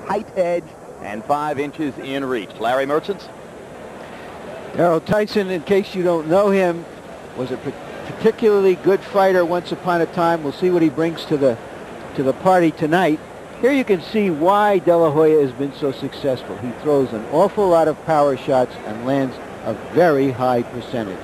height edge, and 5 inches in reach. Larry Merchants? Darryl Tyson, in case you don't know him, was a particularly good fighter once upon a time. We'll see what he brings to the party tonight. Here you can see why De La Hoya has been so successful. He throws an awful lot of power shots and lands a very high percentage.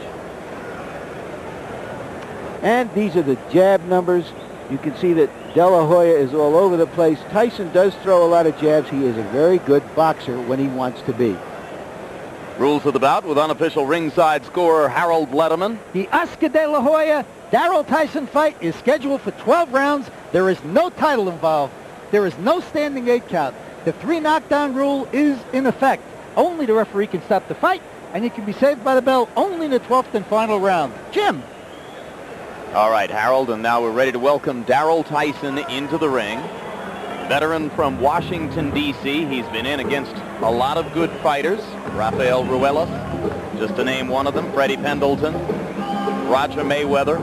And these are the jab numbers. You can see that De La Hoya is all over the place. Tyson does throw a lot of jabs. He is a very good boxer when he wants to be. Rules of the bout with unofficial ringside scorer Harold Letterman. The Oscar De La Hoya Darryl Tyson fight is scheduled for 12 rounds. There is no title involved. There is no standing 8 count. The 3 knockdown rule is in effect. Only the referee can stop the fight, and you can be saved by the bell only in the 12th and final round. Jim. All right, Harold, and now we're ready to welcome Darryl Tyson into the ring. Veteran from Washington, D.C. He's been in against a lot of good fighters. Rafael Ruelas, just to name one of them. Freddie Pendleton, Roger Mayweather,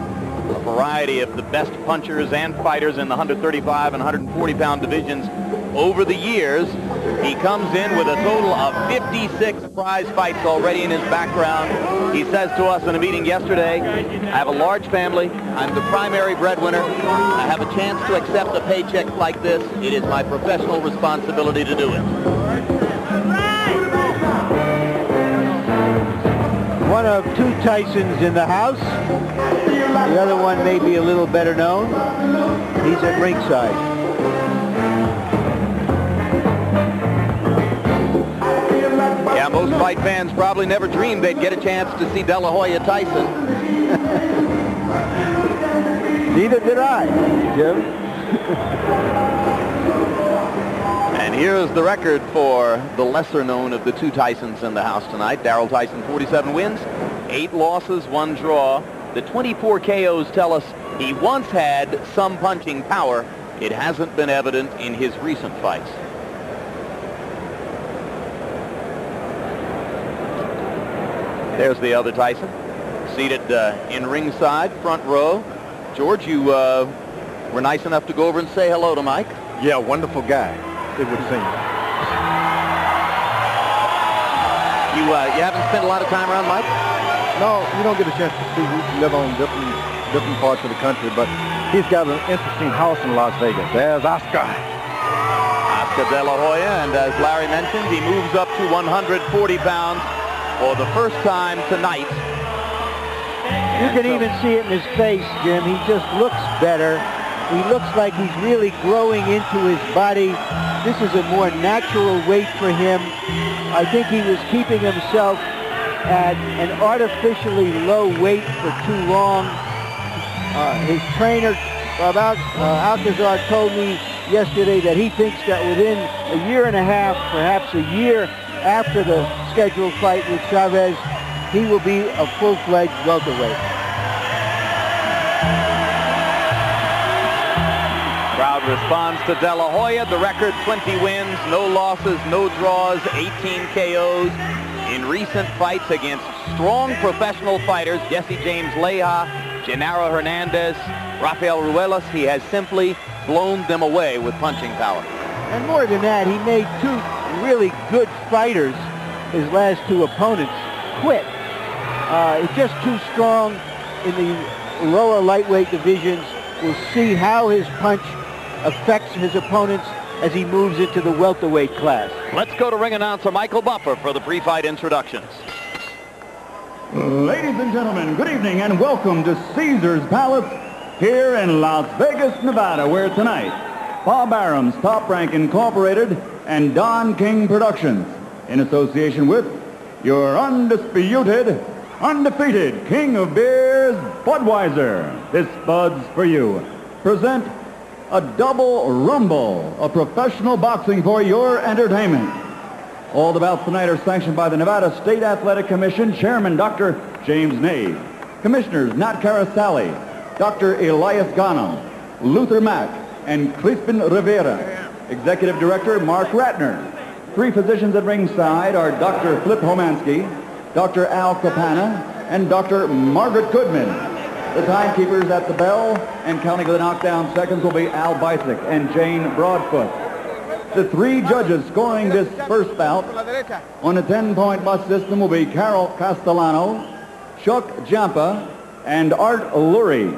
a variety of the best punchers and fighters in the 135 and 140-pound divisions over the years. He comes in with a total of 56 prize fights already in his background. He says to us in a meeting yesterday, I have a large family. I'm the primary breadwinner. I have a chance to accept a paycheck like this. It is my professional responsibility to do it. One of 2 Tysons in the house. The other one may be a little better known. He's at ringside. Yeah, most fight fans probably never dreamed they'd get a chance to see De La Hoya Tyson. Neither did I, Jim. And here's the record for the lesser known of the 2 Tysons in the house tonight. Darryl Tyson, 47 wins, 8 losses, 1 draw. The 24 KOs tell us he once had some punching power. It hasn't been evident in his recent fights. There's the other Tyson, seated in ringside, front row. George, you were nice enough to go over and say hello to Mike. Yeah, wonderful guy, it would seem. You haven't spent a lot of time around Mike? No, you don't get a chance to see. We live on different parts of the country, but he's got an interesting house in Las Vegas. There's Oscar. Oscar De La Hoya, and as Larry mentioned, he moves up to 140 pounds for the first time tonight. You can even see it in his face, Jim. He just looks better. He looks like he's really growing into his body. This is a more natural weight for him. I think he was keeping himself at an artificially low weight for too long. His trainer, Alcazar, told me yesterday that he thinks that within a year and a half, perhaps a year after the scheduled fight with Chavez, he will be a full-fledged welterweight. Crowd responds to De La Hoya. The record, 20 wins, no losses, no draws, 18 KOs in recent fights against strong professional fighters. Jesse James Leija, Genaro Hernandez, Rafael Ruelas. He has simply blown them away with punching power. And more than that, he made 2 really good fighters, his last 2 opponents, quit. It's just too strong in the lower lightweight divisions. We'll see how his punch affects his opponents as he moves into the welterweight class. Let's go to ring announcer Michael Buffer for the pre-fight introductions. Ladies and gentlemen, good evening and welcome to Caesar's Palace here in Las Vegas, Nevada, where tonight Bob Arum's Top Rank Incorporated and Don King Productions, in association with your undisputed, undefeated King of Beers, Budweiser, this Bud's for you, present a double rumble of professional boxing for your entertainment. All the bouts tonight are sanctioned by the Nevada State Athletic Commission Chairman Dr. James Nave, Commissioners Nat Carasali, Dr. Elias Ghanem, Luther Mack, and Crispin Rivera. Executive Director Mark Ratner. 3 physicians at ringside are Dr. Flip Homansky, Dr. Al Capana, and Dr. Margaret Goodman. The timekeepers at the bell and counting the knockdown seconds will be Al Bisick and Jane Broadfoot. The three judges scoring this first bout on a 10-point must system will be Carol Castellano, Chuck Jampa, and Art Lurie.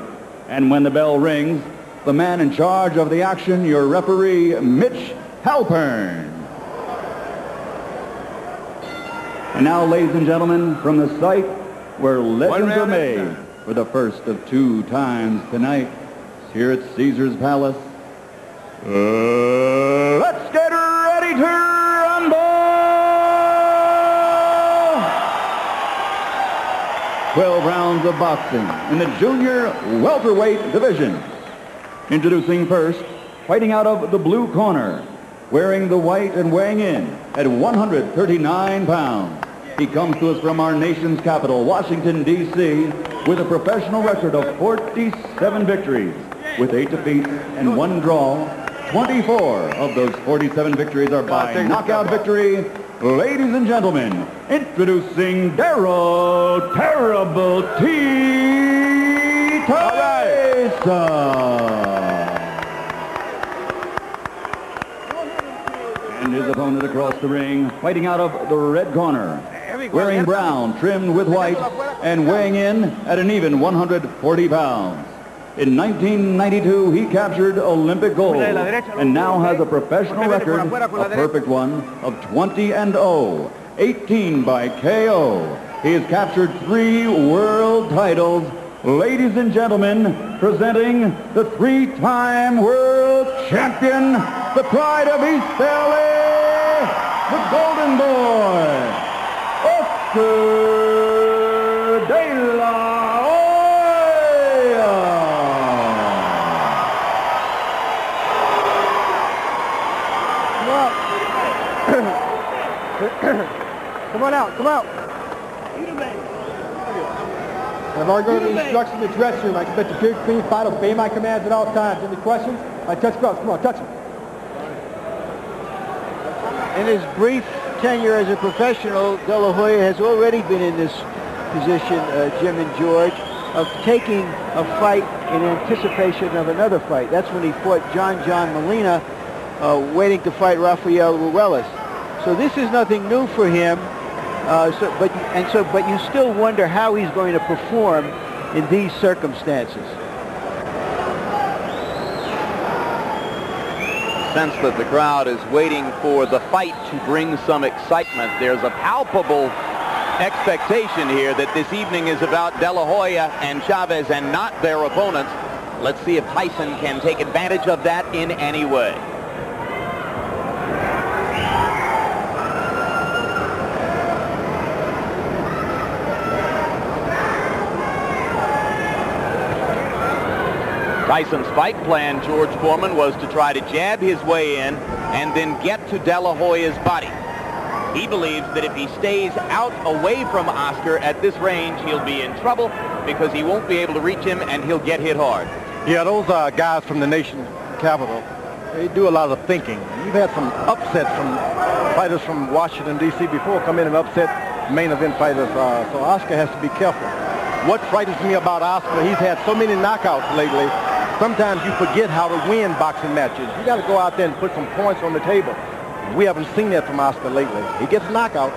And when the bell rings, the man in charge of the action, your referee, Mitch Halpern. And now, ladies and gentlemen, from the site where legends are made for the first of 2 times tonight, here at Caesar's Palace, let's get ready to rumble! 12 rounds of boxing in the junior welterweight division. Introducing first, fighting out of the blue corner, wearing the white and weighing in at 139 pounds. He comes to us from our nation's capital, Washington, D.C., with a professional record of 47 victories, with 8 defeats and 1 draw. 24 of those 47 victories are by knockout victory. Ladies and gentlemen, introducing Darryl Terrible T. Tyson. And his opponent across the ring, fighting out of the red corner, wearing brown, trimmed with white, and weighing in at an even 140 pounds. In 1992, he captured Olympic gold and now has a professional record, a perfect one, of 20-0, 18 by KO. He has captured 3 world titles. Ladies and gentlemen, presenting the 3-time world champion, the pride of East LA, the Golden Boy, Oscar De La Hoya. Come on out, come out. I've already given the instructions in the dressing room. I expect a good, clean fight. Obey my commands at all times. Any questions? I touch gloves. Come on, touch them. In his brief tenure as a professional, De La Hoya has already been in this position, Jim and George, of taking a fight in anticipation of another fight. That's when he fought John Molina, waiting to fight Rafael Ruelas. So this is nothing new for him. But you still wonder how he's going to perform in these circumstances. Sense that the crowd is waiting for the fight to bring some excitement. There's a palpable expectation here that this evening is about De La Hoya and Chavez and not their opponents. Let's see if Tyson can take advantage of that in any way. Tyson's fight plan, George Foreman, was to try to jab his way in and then get to De La Hoya's body. He believes that if he stays out away from Oscar at this range, he'll be in trouble because he won't be able to reach him and he'll get hit hard. Yeah, those guys from the nation capital, they do a lot of thinking. You've had some upsets from fighters from Washington, D.C. before come in and upset main event fighters, so Oscar has to be careful. What frightens me about Oscar, he's had so many knockouts lately. Sometimes you forget how to win boxing matches. You got to go out there and put some points on the table. We haven't seen that from Oscar lately. He gets knockouts.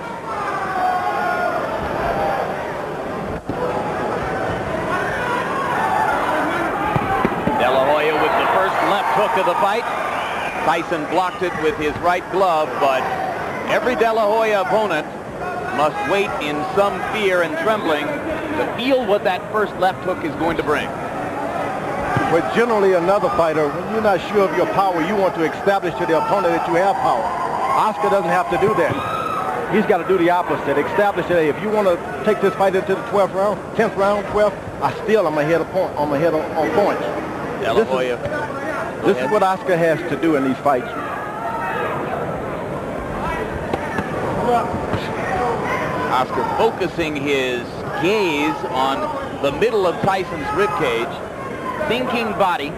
De La Hoya with the first left hook of the fight. Tyson blocked it with his right glove, but every De La Hoya opponent must wait in some fear and trembling to feel what that first left hook is going to bring. But generally another fighter, when you're not sure of your power, you want to establish to the opponent that you have power. Oscar doesn't have to do that. He's got to do the opposite. Establish that, hey, if you want to take this fight into the 12th round, 10th round, 12th, I'm ahead of point. I'm ahead on points. De La Hoya. This is what Oscar has to do in these fights. Oscar focusing his gaze on the middle of Tyson's ribcage, thinking body,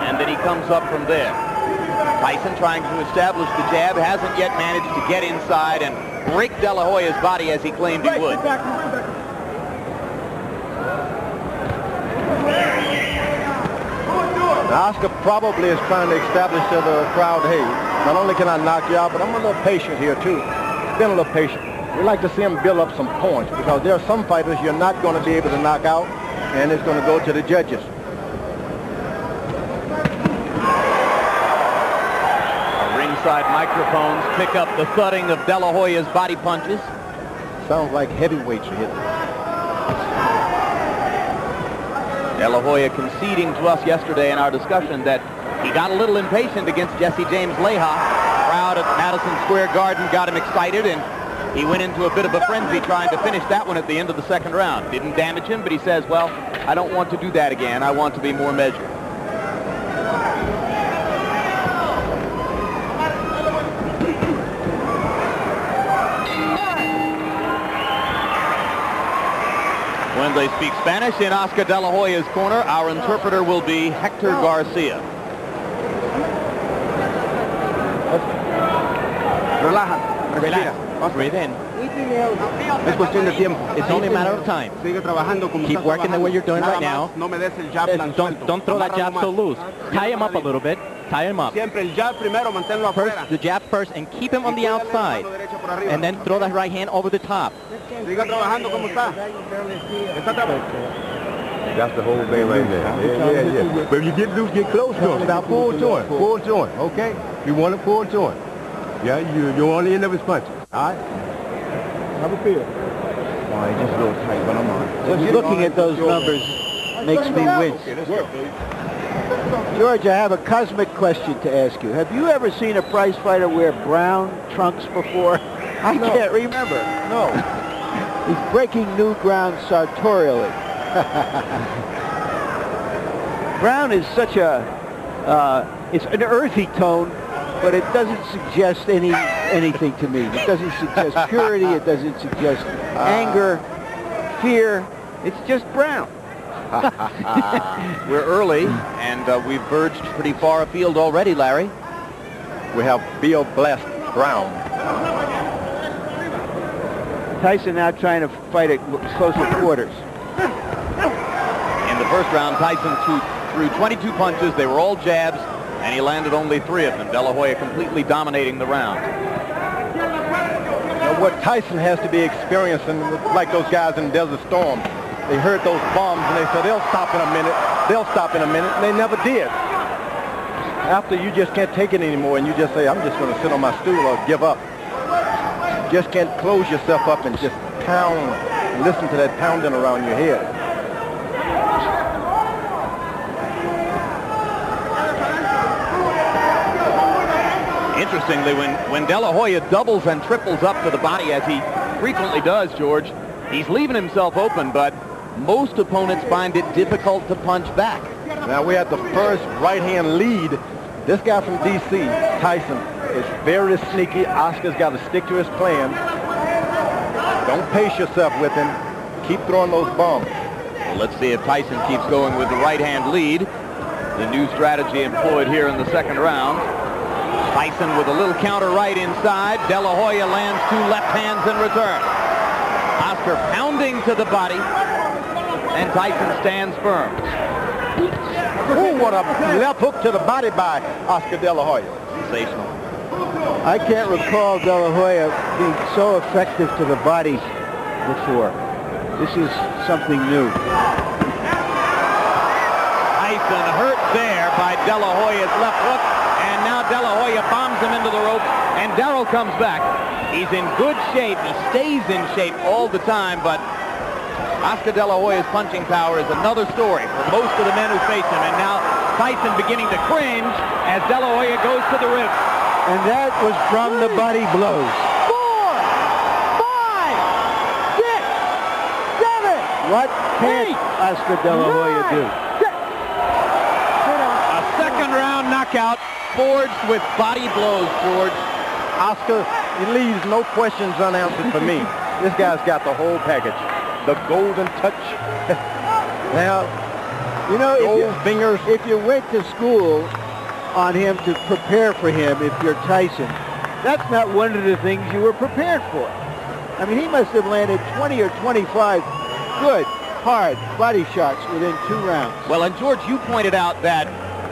and then he comes up from there. Tyson trying to establish the jab, hasn't yet managed to get inside and break De La Hoya's body as he claimed he would. Now, Oscar probably is trying to establish to the crowd, hey, Not only can I knock you out, but I'm a little patient here, too. Been a little patient. We like to see him build up some points because there are some fighters you're not going to be able to knock out, and it's going to go to the judges. Ringside microphones pick up the thudding of De La Hoya's body punches. Sounds like heavyweights are hitting. De La Hoya conceding to us yesterday in our discussion that he got a little impatient against Jesse James Leija. Crowd at Madison Square Garden got him excited, and he went into a bit of a frenzy trying to finish that one at the end of the second round. Didn't damage him, but he says, well, I don't want to do that again. I want to be more measured. When they speak Spanish in Oscar De La Hoya's corner, our interpreter will be Hector Garcia. Relaja. Breathe in. Es cuestión de tiempo. It's only a matter of time. Sigue trabajando como Keep estás working the way you're doing right now. trabajando. No me des el jab tan suelto. Don't throw that jab Amárralo so más. loose. Tie him up a little bit. Tie him up. Siempre el jab primero, manténlo First, afuera. the jab first, and keep him on the Y cuídale la outside. mano derecha por arriba. And then throw that right hand over the top. Siga trabajando como está. Está trabajando. That's the whole thing right there. Yeah. But if you get loose, get close to him. Now pull to him. Pull to him, okay? You want to pull to him. Yeah, you're on the end of his punches. All right? Have a feel. Oh, he's just a little tight, but I'm on. Just looking at those numbers makes me wince. Okay, let's go. George, I have a cosmic question to ask you. Have you ever seen a prize fighter wear brown trunks before? I can't remember. No. He's breaking new ground sartorially. Brown is such a, it's an earthy tone, but it doesn't suggest anything to me. It doesn't suggest purity. It doesn't suggest anger, fear. It's just brown. We're early, and we've verged pretty far afield already, Larry. We have Bill Blast Brown. Tyson now trying to fight at closer quarters. In the first round, Tyson threw 22 punches. They were all jabs, and he landed only 3 of them. De La Hoya completely dominating the round. Now, what Tyson has to be experiencing, like those guys in Desert Storm, they heard those bombs and they said they'll stop in a minute, they'll stop in a minute, and they never did. After you just can't take it anymore and you just say, I'm just going to sit on my stool or give up. You just can't close yourself up and just pound, and listen to that pounding around your head. Interestingly, when De La Hoya doubles and triples up to the body, as he frequently does, George, he's leaving himself open, but most opponents find it difficult to punch back. Now we had the first right-hand lead. This guy from D.C., Tyson, is very sneaky. Oscar's got to stick to his plan. Don't pace yourself with him. Keep throwing those bombs. Well, let's see if Tyson keeps going with the right-hand lead. The new strategy employed here in the second round. Tyson with a little counter right inside. De La Hoya lands 2 left hands in return. Oscar pounding to the body, and Tyson stands firm. Oh, what a left hook to the body by Oscar De La Hoya. Sensational. I can't recall De La Hoya being so effective to the body before. This is something new. Tyson hurt there by De La Hoya's left hook, and now De La Hoya bombs him into the rope, and Darryl comes back. He's in good shape. He stays in shape all the time, but Oscar De La Hoya's punching power is another story for most of the men who face him, and now Tyson beginning to cringe as De La Hoya goes to the ribs. And that was from the body blows. 4, 5, 6, 7. What can't Oscar De La Hoya do? A second round knockout forged with body blows, George. Oscar, he leaves no questions unanswered for me. This guy's got the whole package. The golden touch. Now, you know, if you went to school on him to prepare for him, if you're Tyson, that's not one of the things you were prepared for. I mean, he must have landed 20 or 25 good, hard body shots within 2 rounds. Well, and George, you pointed out that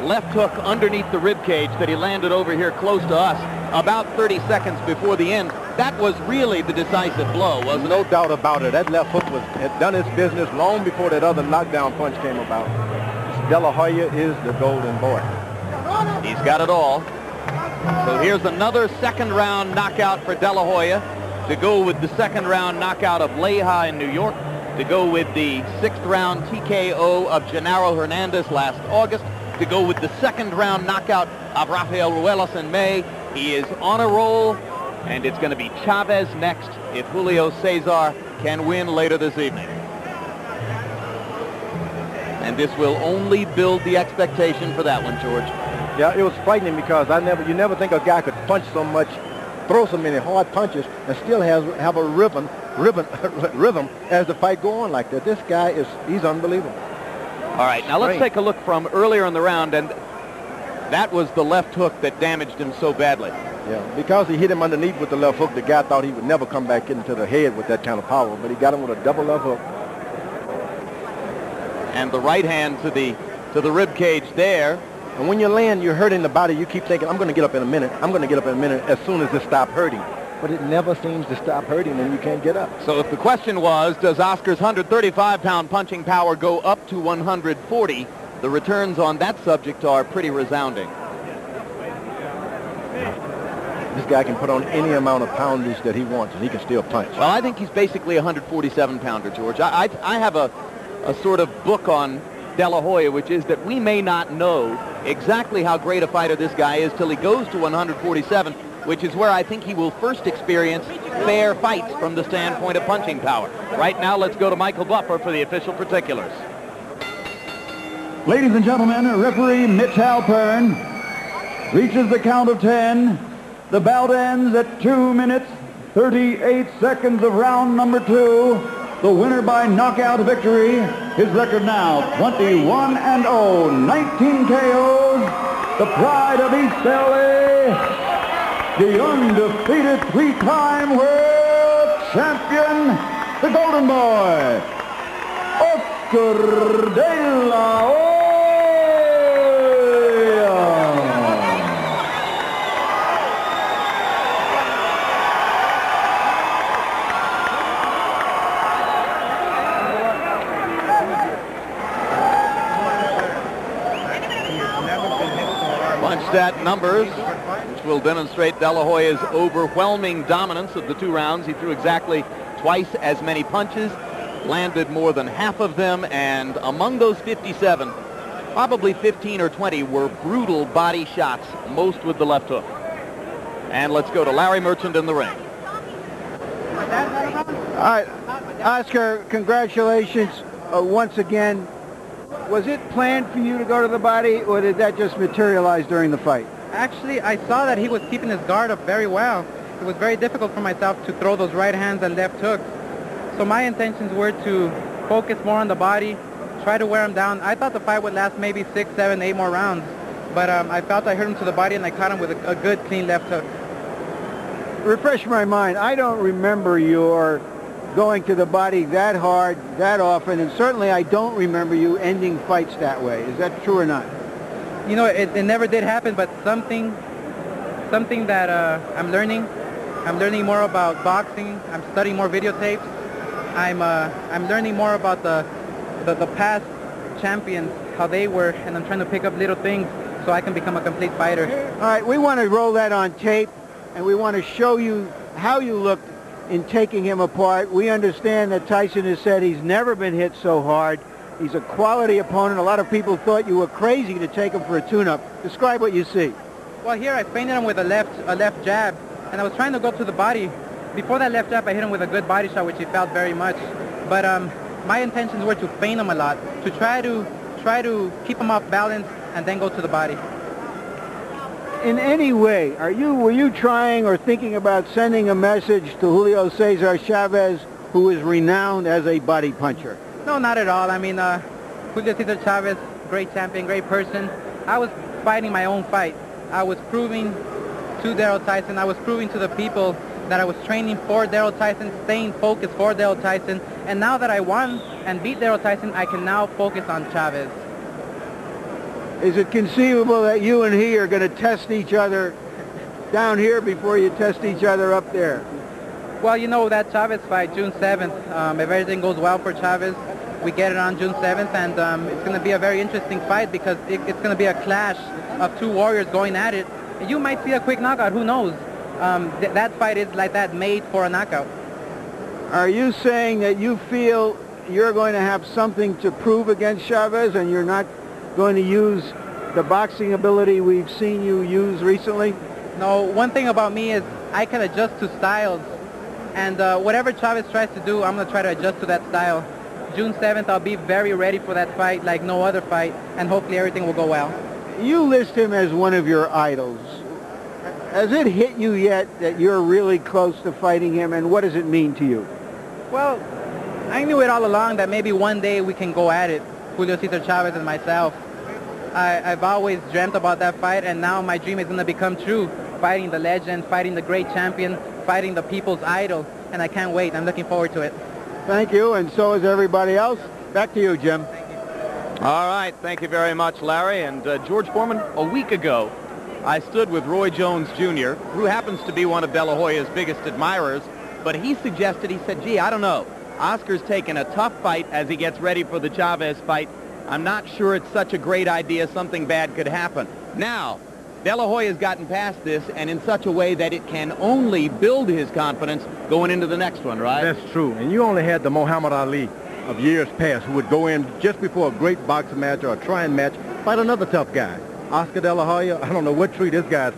left hook underneath the rib cage that he landed over here close to us about 30 seconds before the end. That was really the decisive blow, wasn't it? No doubt about it. That left hook had done its business long before that other knockdown punch came about. De La Hoya is the golden boy. He's got it all. So here's another second round knockout for De La Hoya to go with the second round knockout of Leija in New York, to go with the 6th round TKO of Genaro Hernandez last August, to go with the second round knockout of Rafael Ruelas in May. He is on a roll, and it's going to be Chavez next if Julio Cesar can win later this evening. And this will only build the expectation for that one, George. Yeah, it was frightening because you never think a guy could punch so much, throw so many hard punches, and still have a rhythm as the fight go on like that. This guy he's unbelievable. All right, now let's take a look from earlier in the round, and that was the left hook that damaged him so badly. Yeah, because he hit him underneath with the left hook, the guy thought he would never come back into the head with that kind of power, but he got him with a double left hook. And the right hand to the rib cage there. And when you land, you're hurting the body. You keep thinking, I'm going to get up in a minute. I'm going to get up in a minute as soon as it stops hurting. But it never seems to stop hurting, and you can't get up. So if the question was, does Oscar's 135-pound punching power go up to 140, the returns on that subject are pretty resounding. This guy can put on any amount of poundage that he wants, and he can still punch. Well, I think he's basically a 147-pounder, George. I have a sort of book on De La Hoya, which is that we may not know exactly how great a fighter this guy is till he goes to 147, which is where I think he will first experience fair fights from the standpoint of punching power. Right now, let's go to Michael Buffer for the official particulars. Ladies and gentlemen, referee Mitch Halpern reaches the count of 10. The bout ends at 2 minutes, 38 seconds of round number 2. The winner by knockout victory. His record now 21-0, 19 KOs. The pride of East LA, the undefeated 3-time world champion, the Golden Boy, Oscar De La Hoya. Stat numbers, which will demonstrate De La Hoya's overwhelming dominance of the 2 rounds. He threw exactly twice as many punches, landed more than half of them, and among those 57, probably 15 or 20 were brutal body shots, most with the left hook. And let's go to Larry Merchant in the ring. All right, Oscar, congratulations once again. Was it planned for you to go to the body, or did that just materialize during the fight? Actually, I saw that he was keeping his guard up very well. It was very difficult for myself to throw those right hands and left hooks. So my intentions were to focus more on the body, try to wear him down. I thought the fight would last maybe 6, 7, 8 more rounds. But I felt I hurt him to the body, and I caught him with a good, clean left hook. Refresh my mind. I don't remember your going to the body that hard, that often, and certainly I don't remember you ending fights that way. Is that true or not? You know, it never did happen, but something that I'm learning. I'm learning more about boxing. I'm studying more videotapes. I'm learning more about the past champions, how they were, and I'm trying to pick up little things so I can become a complete fighter. All right, we want to roll that on tape, and we want to show you how you looked in taking him apart. We understand that Tyson has said he's never been hit so hard. He's a quality opponent. A lot of people thought you were crazy to take him for a tune-up. Describe what you see. Well, here I feinted him with a left jab, and I was trying to go to the body. Before that left jab, I hit him with a good body shot, which he felt very much. But my intentions were to feint him a lot, to try to keep him off balance and then go to the body. In any way, were you trying or thinking about sending a message to Julio Cesar Chavez, who is renowned as a body puncher? No, not at all. I mean, Julio Cesar Chavez, great champion, great person. I was fighting my own fight. I was proving to Darryl Tyson, I was proving to the people that I was training for Darryl Tyson, staying focused for Darryl Tyson. And now that I won and beat Darryl Tyson, I can now focus on Chavez. Is it conceivable that you and he are going to test each other down here before you test each other up there? Well, you know, that Chavez fight, June 7th, if everything goes well for Chavez, we get it on June 7th, and it's going to be a very interesting fight because it's going to be a clash of two warriors going at it. You might see a quick knockout, who knows? That fight is like that, made for a knockout. Are you saying that you feel you're going to have something to prove against Chavez and you're not going to use the boxing ability we've seen you use recently? No, one thing about me is I can adjust to styles, and whatever Chavez tries to do, I'm going to try to adjust to that style. June 7th, I'll be very ready for that fight like no other fight, and hopefully everything will go well. You list him as one of your idols. Has it hit you yet that you're really close to fighting him, and what does it mean to you? Well, I knew it all along that maybe one day we can go at it, Julio Cesar Chavez and myself. I've always dreamt about that fight, and now my dream is going to become true. Fighting the legend, fighting the great champion, fighting the people's idol, and I can't wait. I'm looking forward to it. Thank you, and so is everybody else. Back to you, Jim. All right, thank you very much, Larry. And George Foreman, a week ago, I stood with Roy Jones Jr., who happens to be one of De La Hoya's biggest admirers, but he suggested, he said, gee, I don't know. Oscar's taking a tough fight as he gets ready for the Chavez fight. I'm not sure it's such a great idea. Something bad could happen. Now, De La Hoya's gotten past this, and in such a way that it can only build his confidence going into the next one, right? That's true. And you only had the Muhammad Ali of years past who would go in just before a great boxing match or a trying match, fight another tough guy. Oscar De La Hoya, I don't know what tree this guy's